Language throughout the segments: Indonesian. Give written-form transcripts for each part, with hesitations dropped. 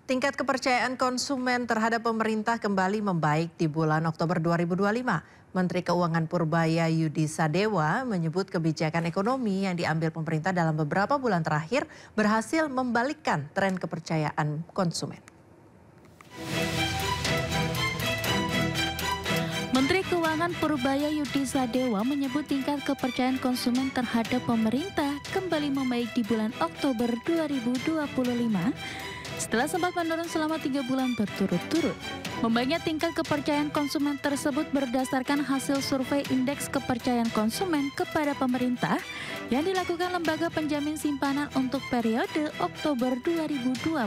Tingkat kepercayaan konsumen terhadap pemerintah kembali membaik di bulan Oktober 2025. Menteri Keuangan Purbaya Yudi Sadewa menyebut kebijakan ekonomi yang diambil pemerintah dalam beberapa bulan terakhir berhasil membalikkan tren kepercayaan konsumen. Menteri Keuangan Purbaya Yudi Sadewa menyebut tingkat kepercayaan konsumen terhadap pemerintah kembali membaik di bulan Oktober 2025 setelah sempat menurun selama 3 bulan berturut-turut. Membaiknya tingkat kepercayaan konsumen tersebut berdasarkan hasil survei indeks kepercayaan konsumen kepada pemerintah yang dilakukan Lembaga Penjamin Simpanan untuk periode Oktober 2025.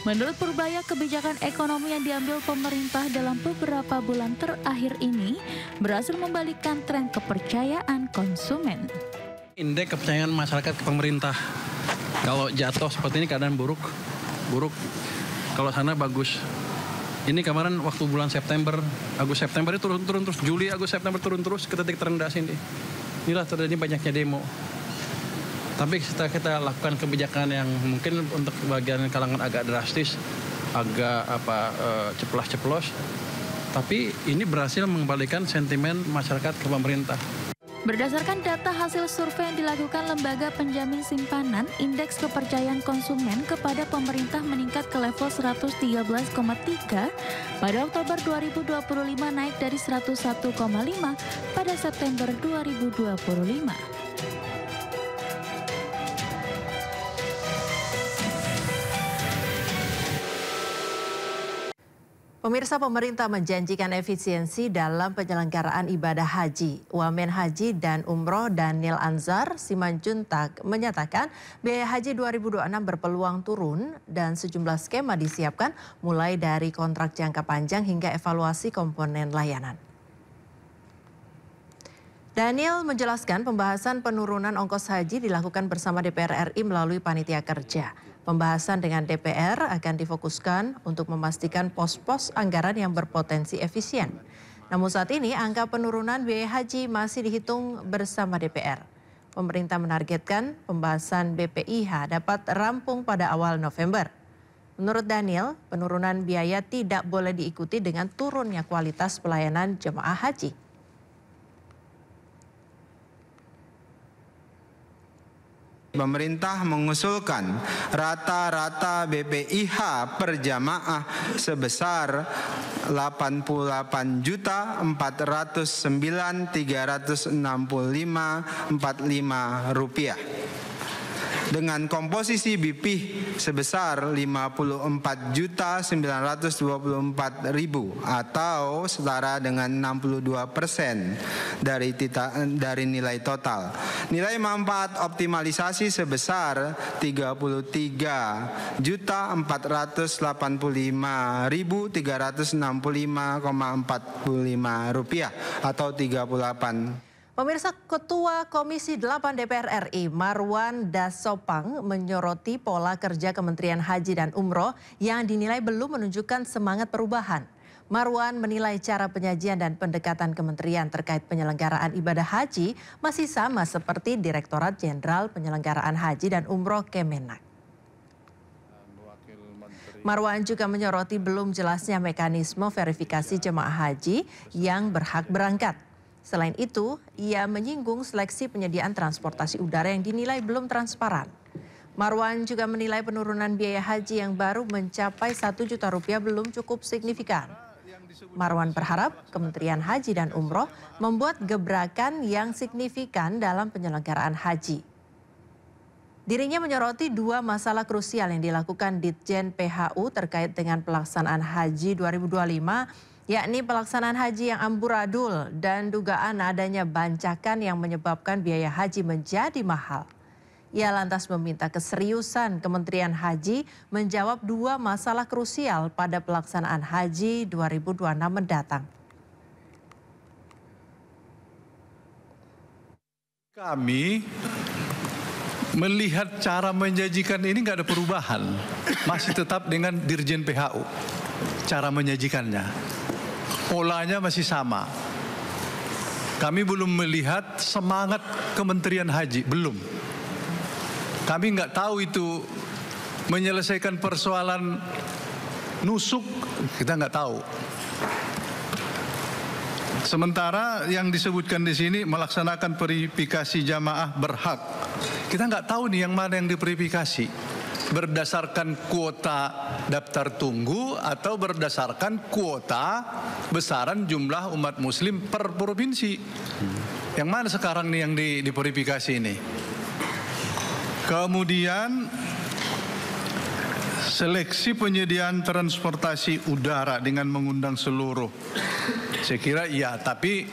Menurut Purbaya, kebijakan ekonomi yang diambil pemerintah dalam beberapa bulan terakhir ini berhasil membalikkan tren kepercayaan konsumen. Indeks kepercayaan masyarakat ke pemerintah, kalau jatuh seperti ini keadaan buruk, kalau sana bagus. Ini kemarin waktu bulan September, Agustus September itu turun terus, Juli, Agustus September turun terus ke titik terendah sini. Inilah terjadi banyaknya demo. Tapi setelah kita lakukan kebijakan yang mungkin untuk bagian kalangan agak drastis, agak ceplas-ceplos, tapi ini berhasil mengembalikan sentimen masyarakat ke pemerintah. Berdasarkan data hasil survei yang dilakukan Lembaga Penjamin Simpanan, indeks kepercayaan konsumen kepada pemerintah meningkat ke level 113,3 pada Oktober 2025, naik dari 101,5 pada September 2025. Pemirsa, pemerintah menjanjikan efisiensi dalam penyelenggaraan ibadah haji. Wamen Haji dan Umroh Daniel Anzar Simanjuntak menyatakan biaya haji 2026 berpeluang turun dan sejumlah skema disiapkan mulai dari kontrak jangka panjang hingga evaluasi komponen layanan. Daniel menjelaskan pembahasan penurunan ongkos haji dilakukan bersama DPR RI melalui panitia kerja. Pembahasan dengan DPR akan difokuskan untuk memastikan pos-pos anggaran yang berpotensi efisien. Namun saat ini angka penurunan biaya haji masih dihitung bersama DPR. Pemerintah menargetkan pembahasan BPIH dapat rampung pada awal November. Menurut Daniel, penurunan biaya tidak boleh diikuti dengan turunnya kualitas pelayanan jemaah haji. Pemerintah mengusulkan rata-rata BPIH per jamaah sebesar Rp88.409.365.45 dengan komposisi BPIH sebesar Rp54.924.000 atau setara dengan 62% dari nilai total. Nilai manfaat optimalisasi sebesar Rp33.485.365,45 atau 38. Pemirsa, Ketua Komisi 8 DPR RI Marwan Dasopang menyoroti pola kerja Kementerian Haji dan Umroh yang dinilai belum menunjukkan semangat perubahan. Marwan menilai cara penyajian dan pendekatan kementerian terkait penyelenggaraan ibadah haji masih sama seperti Direktorat Jenderal Penyelenggaraan Haji dan Umroh Kemenak. Marwan juga menyoroti belum jelasnya mekanisme verifikasi jemaah haji yang berhak berangkat. Selain itu, ia menyinggung seleksi penyediaan transportasi udara yang dinilai belum transparan. Marwan juga menilai penurunan biaya haji yang baru mencapai Rp1 juta belum cukup signifikan. Marwan berharap Kementerian Haji dan Umroh membuat gebrakan yang signifikan dalam penyelenggaraan haji. Dirinya menyoroti 2 masalah krusial yang dilakukan Ditjen PHU terkait dengan pelaksanaan haji 2025, yakni pelaksanaan haji yang amburadul dan dugaan adanya bancakan yang menyebabkan biaya haji menjadi mahal. Ia lantas meminta keseriusan Kementerian Haji menjawab 2 masalah krusial pada pelaksanaan haji 2026 mendatang. Kami melihat cara menyajikan ini nggak ada perubahan, masih tetap dengan Dirjen PHU cara menyajikannya. Polanya masih sama. Kami belum melihat semangat Kementerian Haji, belum. Kami nggak tahu itu menyelesaikan persoalan nusuk, kita nggak tahu. Sementara yang disebutkan di sini melaksanakan verifikasi jamaah berhak, kita nggak tahu nih yang mana yang diverifikasi, berdasarkan kuota daftar tunggu atau berdasarkan kuota besaran jumlah umat muslim per provinsi. Yang mana sekarang nih yang diverifikasi ini? Kemudian seleksi penyediaan transportasi udara dengan mengundang seluruh. Saya kira iya, tapi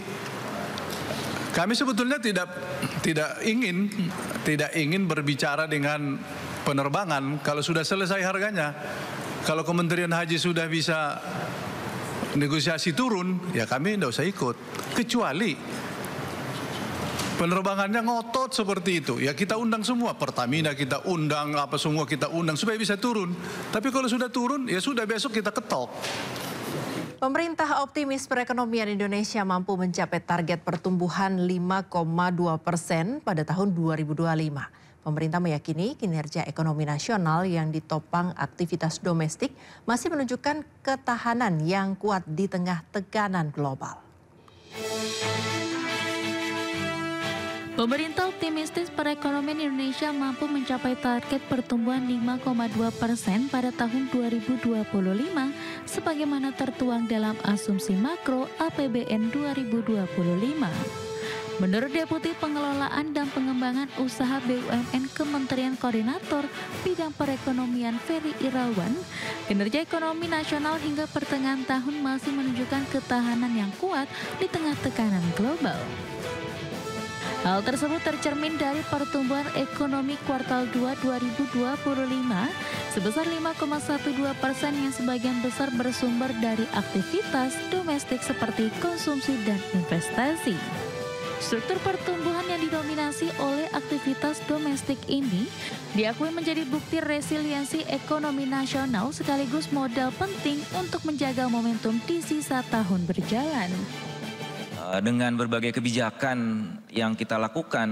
kami sebetulnya tidak ingin berbicara dengan penerbangan kalau sudah selesai harganya. Kalau Kementerian Haji sudah bisa negosiasi turun, ya kami tidak usah ikut. Kecuali penerbangannya ngotot seperti itu, ya kita undang semua, Pertamina kita undang, apa semua kita undang supaya bisa turun. Tapi kalau sudah turun, ya sudah besok kita ketok. Pemerintah optimis perekonomian Indonesia mampu mencapai target pertumbuhan 5,2% pada tahun 2025. Pemerintah meyakini kinerja ekonomi nasional yang ditopang aktivitas domestik masih menunjukkan ketahanan yang kuat di tengah tekanan global. Pemerintah optimistis perekonomian Indonesia mampu mencapai target pertumbuhan 5,2% pada tahun 2025 sebagaimana tertuang dalam asumsi makro APBN 2025. Menurut Deputi Pengelolaan dan Pengembangan Usaha BUMN Kementerian Koordinator Bidang Perekonomian Ferry Irawan, kinerja ekonomi nasional hingga pertengahan tahun masih menunjukkan ketahanan yang kuat di tengah tekanan global. Hal tersebut tercermin dari pertumbuhan ekonomi kuartal 2 2025 sebesar 5,12% yang sebagian besar bersumber dari aktivitas domestik seperti konsumsi dan investasi. Struktur pertumbuhan yang didominasi oleh aktivitas domestik ini diakui menjadi bukti resiliensi ekonomi nasional sekaligus modal penting untuk menjaga momentum di sisa tahun berjalan. Dengan berbagai kebijakan yang kita lakukan,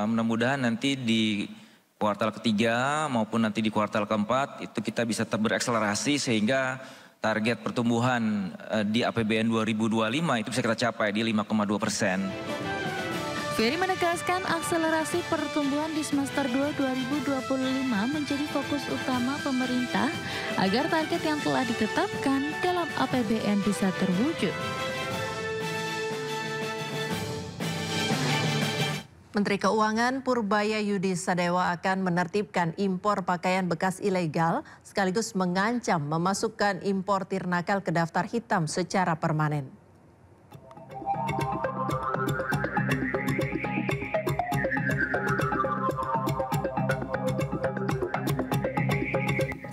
mudah-mudahan nanti di kuartal ketiga maupun nanti di kuartal keempat itu kita bisa berakselerasi sehingga target pertumbuhan di APBN 2025 itu bisa kita capai di 5,2%. Ferry menegaskan akselerasi pertumbuhan di semester 2 2025 menjadi fokus utama pemerintah agar target yang telah ditetapkan dalam APBN bisa terwujud. Menteri Keuangan Purbaya Yudi Sadewa akan menertibkan impor pakaian bekas ilegal sekaligus mengancam memasukkan importir nakal ke daftar hitam secara permanen.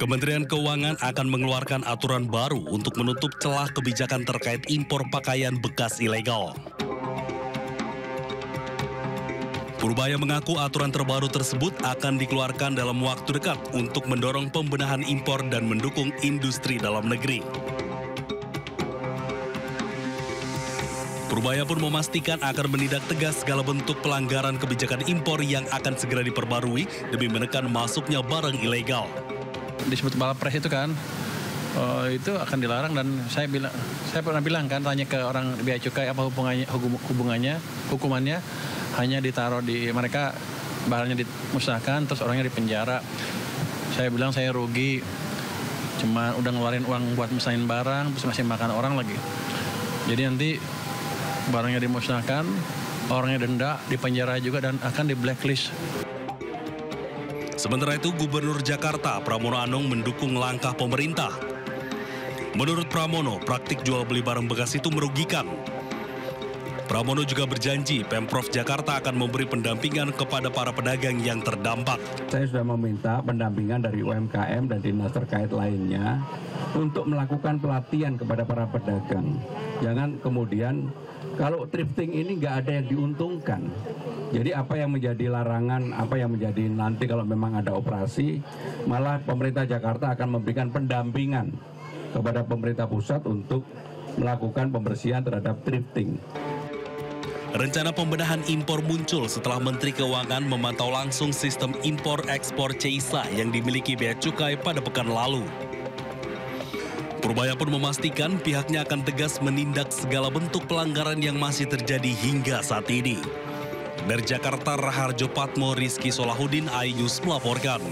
Kementerian Keuangan akan mengeluarkan aturan baru untuk menutup celah kebijakan terkait impor pakaian bekas ilegal. Purbaya mengaku aturan terbaru tersebut akan dikeluarkan dalam waktu dekat untuk mendorong pembenahan impor dan mendukung industri dalam negeri. Purbaya pun memastikan akan menindak tegas segala bentuk pelanggaran kebijakan impor yang akan segera diperbarui demi menekan masuknya barang ilegal. Disebut Balpres itu kan, itu akan dilarang dan saya pernah bilang kan, tanya ke orang Bea Cukai apa hukumannya. Hanya ditaruh di mereka, barangnya dimusnahkan, terus orangnya dipenjara. Saya bilang saya rugi, cuma udah ngeluarin uang buat musnahin barang, terus masih makan orang lagi. Jadi nanti barangnya dimusnahkan, orangnya denda, dipenjara juga dan akan di blacklist. Sementara itu, Gubernur Jakarta Pramono Anung mendukung langkah pemerintah. Menurut Pramono, praktik jual beli barang bekas itu merugikan. Pramono juga berjanji Pemprov Jakarta akan memberi pendampingan kepada para pedagang yang terdampak. Saya sudah meminta pendampingan dari UMKM dan dinas terkait lainnya untuk melakukan pelatihan kepada para pedagang. Jangan kemudian kalau thrifting ini nggak ada yang diuntungkan. Jadi apa yang menjadi larangan, apa yang menjadi nanti kalau memang ada operasi, malah pemerintah Jakarta akan memberikan pendampingan kepada pemerintah pusat untuk melakukan pembersihan terhadap thrifting. Rencana pembenahan impor muncul setelah Menteri Keuangan memantau langsung sistem impor-ekspor CISA yang dimiliki Bea Cukai pada pekan lalu. Purbaya pun memastikan pihaknya akan tegas menindak segala bentuk pelanggaran yang masih terjadi hingga saat ini. Dari Jakarta, Raharjo Patmo, Rizky Solahuddin, iNews melaporkan.